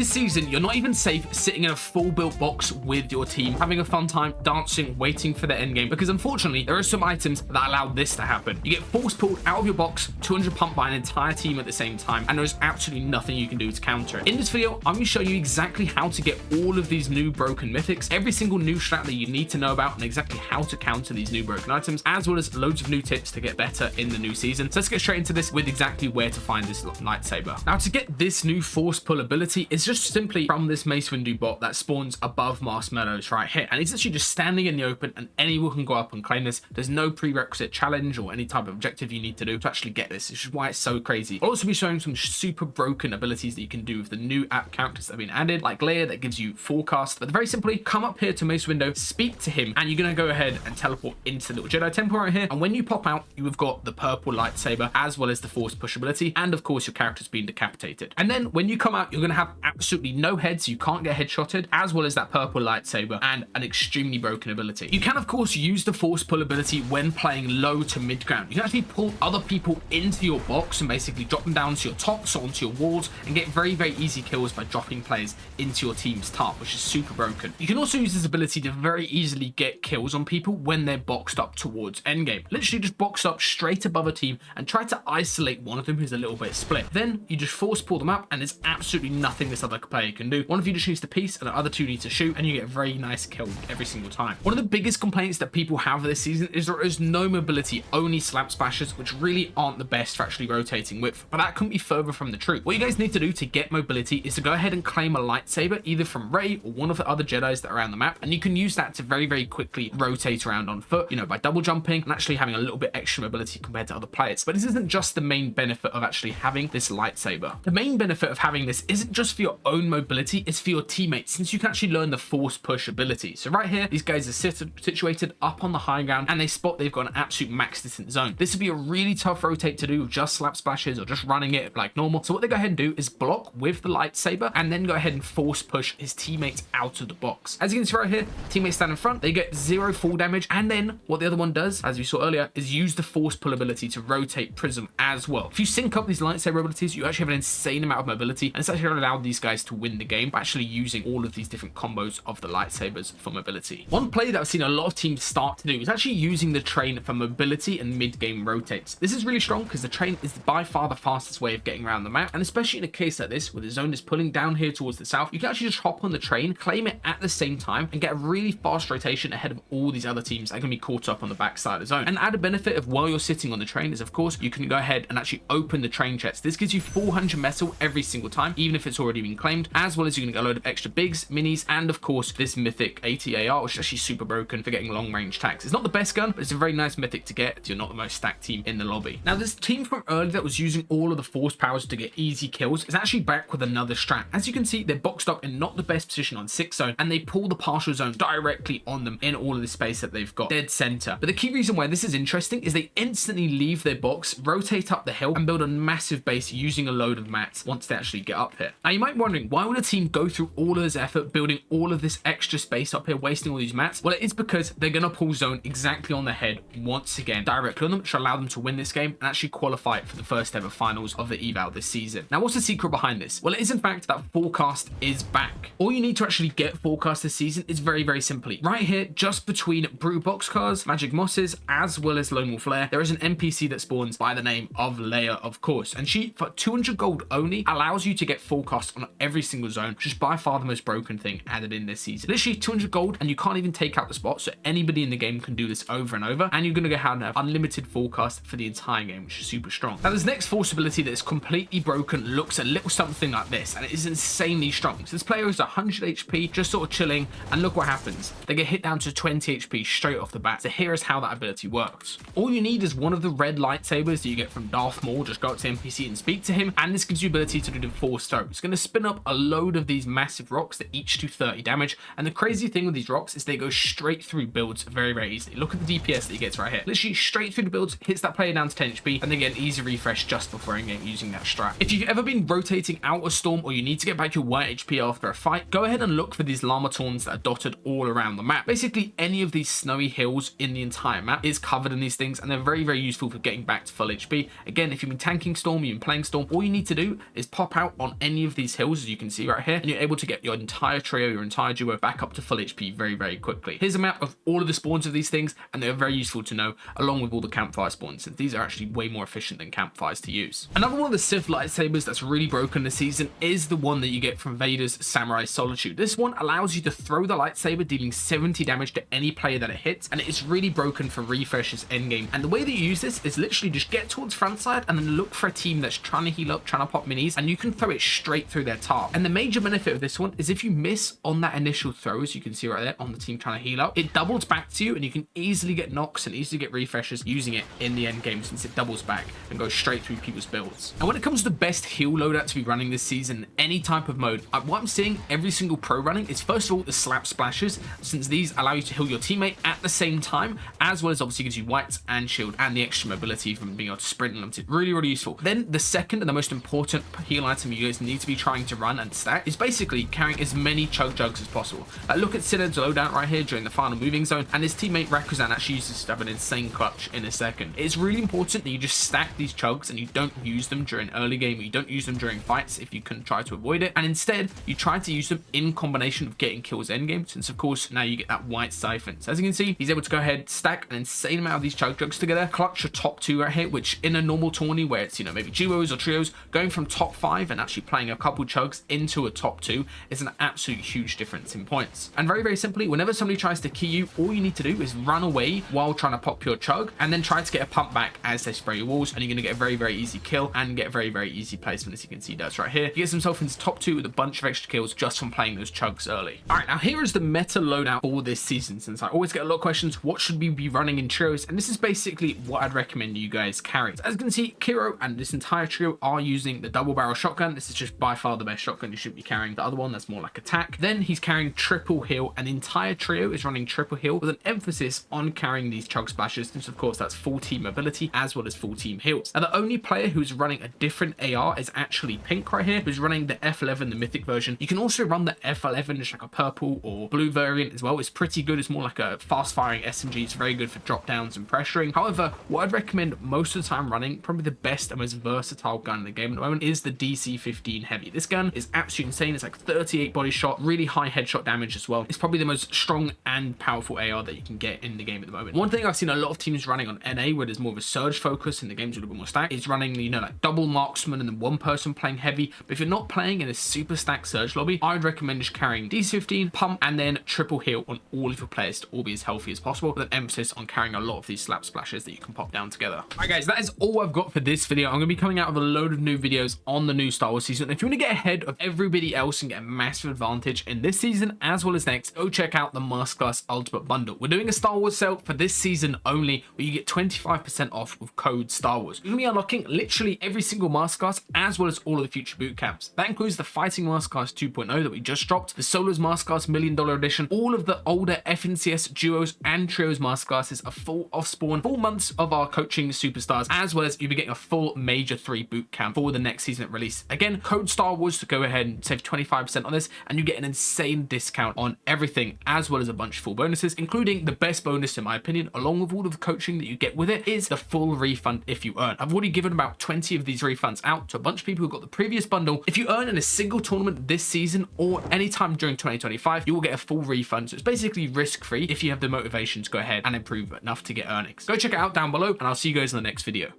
This season, you're not even safe sitting in a full built box with your team, having a fun time, dancing, waiting for the endgame, because unfortunately, there are some items that allow this to happen. You get force pulled out of your box, 200 pumped by an entire team at the same time, and there's absolutely nothing you can do to counter it. In this video, I'm going to show you exactly how to get all of these new broken mythics, every single new strat that you need to know about, and exactly how to counter these new broken items, as well as loads of new tips to get better in the new season. So let's get straight into this with exactly where to find this lightsaber. Now, to get this new force pull ability, it's just simply from this Mace Windu bot that spawns above Marshmallows right here, and it's actually just standing in the open, and anyone can go up and claim this. There's no prerequisite challenge or any type of objective you need to do to actually get this, which is why it's so crazy. I'll also be showing some super broken abilities that you can do with the new app characters that have been added, like Leia that gives you forecast. But very simply, come up here to Mace Windu, speak to him, and you're going to go ahead and teleport into the little Jedi temple right here. And when you pop out, you have got the purple lightsaber, as well as the force push ability, and of course your character's being decapitated. And then when you come out, you're going to have absolutely no heads, you can't get headshotted, as well as that purple lightsaber and an extremely broken ability. You can of course use the force pull ability when playing low to mid ground. You can actually pull other people into your box and basically drop them down to your tops or onto your walls and get very easy kills by dropping players into your team's top, which is super broken. You can also use this ability to very easily get kills on people when they're boxed up towards endgame. Literally just box up straight above a team and try to isolate one of them who's a little bit split. Then you just force pull them up and there's absolutely nothing this other player can do. One of you just needs to piece and the other two need to shoot, and you get a very nice kill every single time. One of the biggest complaints that people have this season is there is no mobility, only slap splashes, which really aren't the best for actually rotating with, but that couldn't be further from the truth. What you guys need to do to get mobility is to go ahead and claim a lightsaber either from Rey or one of the other Jedis that are around the map, and you can use that to very quickly rotate around on foot, you know, by double jumping and actually having a little bit extra mobility compared to other players. But this isn't just the main benefit of actually having this lightsaber. The main benefit of having this isn't just for your own mobility, it's for your teammates, since you can actually learn the force push ability. So right here, these guys are situated up on the high ground and they spot they've got an absolute max distance zone. This would be a really tough rotate to do with just slap splashes or just running it like normal. So what they go ahead and do is block with the lightsaber and then go ahead and force push his teammates out of the box. As you can see right here, teammates stand in front, they get 0 fall damage, and then what the other one does, as we saw earlier, is use the force pull ability to rotate Prism as well. If you sync up these lightsaber abilities, you actually have an insane amount of mobility, and it's actually allowed these guys to win the game by actually using all of these different combos of the lightsabers for mobility. One play that I've seen a lot of teams start to do is actually using the train for mobility and mid-game rotates. This is really strong because the train is by far the fastest way of getting around the map, and especially in a case like this where the zone is pulling down here towards the south, you can actually just hop on the train, claim it at the same time, and get a really fast rotation ahead of all these other teams that can be caught up on the backside of the zone. And added benefit of while you're sitting on the train is, of course, you can go ahead and actually open the train chest. This gives you 400 metal every single time, even if it's already been claimed, as well as you can get a load of extra bigs, minis, and of course this mythic ATAR, which is actually super broken for getting long range tags. It's not the best gun, but it's a very nice mythic to get if you're not the most stacked team in the lobby. Now, this team from earlier that was using all of the force powers to get easy kills is actually back with another strat. As you can see, they're boxed up in not the best position on 6 zone, and they pull the partial zone directly on them in all of the space that they've got dead center. But the key reason why this is interesting is they instantly leave their box, rotate up the hill, and build a massive base using a load of mats once they actually get up here. Now, you might be wondering, why would a team go through all of this effort building all of this extra space up here, wasting all these mats? Well, it is because they're going to pull zone exactly on the head once again, directly on them, which will allow them to win this game and actually qualify for the first ever finals of the eval this season. Now, what's the secret behind this? Well, it is in fact that forecast is back. All you need to actually get forecast this season is very simply right here, just between Brew Boxcars, Magic Mosses, as well as Lone Wolf Lair, there is an NPC that spawns by the name of Leia, of course, and she, for 200 gold only, allows you to get forecast on every single zone, which is by far the most broken thing added in this season. Literally 200 gold, and you can't even take out the spot, so anybody in the game can do this over and over, and you're going to have unlimited forecast for the entire game, which is super strong. Now, this next force ability that is completely broken looks a little something like this, and it is insanely strong. So this player is 100 HP, just sort of chilling, and look what happens. They get hit down to 20 HP straight off the bat. So here is how that ability works. All you need is one of the red lightsabers that you get from Darth Maul. Just go up to the NPC and speak to him, and this gives you ability to do the force throw. It's going to spin up a load of these massive rocks that each do 30 damage, and the crazy thing with these rocks is they go straight through builds very easily. Look at the DPS that he gets right here. Literally straight through the builds, hits that player down to 10 HP, and they get an easy refresh just before in-game using that strat. If you've ever been rotating out a storm or you need to get back your white HP after a fight, go ahead and look for these llama tawns that are dotted all around the map. Basically, any of these snowy hills in the entire map is covered in these things, and they're very useful for getting back to full HP. Again, if you've been tanking storm, you've been playing storm, all you need to do is pop out on any of these hills kills, as you can see right here, and you're able to get your entire trio, your entire duo back up to full HP very, very quickly. Here's a map of all of the spawns of these things, and they're very useful to know, along with all the campfire spawns, since these are actually way more efficient than campfires to use. Another one of the Sith lightsabers that's really broken this season is the one that you get from Vader's Samurai Solitude. This one allows you to throw the lightsaber, dealing 70 damage to any player that it hits, and it is really broken for refreshes endgame. And the way that you use this is literally just get towards front side and then look for a team that's trying to heal up, trying to pop minis, and you can throw it straight through their tarp. And the major benefit of this one is if you miss on that initial throw, as you can see right there on the team trying to heal up, it doubles back to you, and you can easily get knocks and easily get refreshes using it in the end game, since it doubles back and goes straight through people's builds. And when it comes to the best heal loadout to be running this season, any type of mode, what I'm seeing every single pro running is, first of all, the slap splashes, since these allow you to heal your teammate at the same time, as well as obviously gives you whites and shield and the extra mobility from being able to sprint unlimited. Really, really useful. Then the second and the most important heal item you guys need to be trying to run and stack is basically carrying as many chug jugs as possible. Look at Sined's loadout right here during the final moving zone, and his teammate Rakuzan actually uses to have an insane clutch in a second. It's really important that you just stack these chugs and you don't use them during early game, you don't use them during fights if you can try to avoid it, and instead you try to use them in combination of getting kills end game, since of course now you get that white siphon. So as you can see, he's able to go ahead, stack an insane amount of these chug jugs together, clutch your top two right here, which in a normal tourney where it's, you know, maybe duos or trios, going from top 5 and actually playing a couple chugs into a top 2 is an absolute huge difference in points. And very, very simply, whenever somebody tries to key you, all you need to do is run away while trying to pop your chug, and then try to get a pump back as they spray your walls, and you're going to get a very, very easy kill and get very, very easy placement, as you can see he does right here. He gets himself into top 2 with a bunch of extra kills just from playing those chugs early. All right, now here is the meta loadout for this season, since I always get a lot of questions, what should we be running in trios? And this is basically what I'd recommend you guys carry. So as you can see, Kiro and this entire trio are using the double barrel shotgun. This is just by far the best shotgun. You shouldn't be carrying the other one, that's more like attack. Then he's carrying triple heal, and the entire trio is running triple heal with an emphasis on carrying these chug splashes, since of course that's full team mobility as well as full team heals. Now the only player who's running a different AR is actually Pink right here, who's running the F11, the mythic version. You can also run the F11, just like a purple or blue variant as well. It's pretty good. It's more like a fast firing SMG. It's very good for drop downs and pressuring. However, what I'd recommend most of the time running, probably the best and most versatile gun in the game at the moment, is the DC-15 Heavy. This gun is absolutely insane. It's like 38 body shot, really high headshot damage as well. It's probably the most strong and powerful AR that you can get in the game at the moment. One thing I've seen a lot of teams running on NA, where there's more of a surge focus and the game's a little bit more stacked, is running, you know, like double marksman and then one person playing heavy. But if you're not playing in a super stacked surge lobby, I'd recommend just carrying DC-15, pump, and then triple heal on all of your players to all be as healthy as possible, with an emphasis on carrying a lot of these slap splashes that you can pop down together. Alright guys, that is all I've got for this video. I'm going to be coming out with a load of new videos on the new Star Wars season. If you want to get ahead of everybody else and get a massive advantage in this season as well as next, go check out the Masterclass Ultimate Bundle. We're doing a Star Wars sale for this season only, where you get 25% off with code Star Wars. You're going to be unlocking literally every single Masterclass as well as all of the future boot camps. That includes the Fighting Masterclass 2.0 that we just dropped, the Solos Masterclass $1 Million Edition, all of the older FNCS duos and trios Masterclasses, a full off-spawn, 4 months of our coaching superstars, as well as you'll be getting a full Major 3 boot camp for the next season at release. Again, code Star Wars to go ahead and save 25% on this, and you get an insane discount on everything, as well as a bunch of full bonuses, including the best bonus in my opinion, along with all of the coaching that you get with it, is the full refund if you earn. I've already given about 20 of these refunds out to a bunch of people who got the previous bundle. If you earn in a single tournament this season or anytime during 2025, you will get a full refund. So it's basically risk-free if you have the motivation to go ahead and improve enough to get earnings. Go check it out down below, and I'll see you guys in the next video.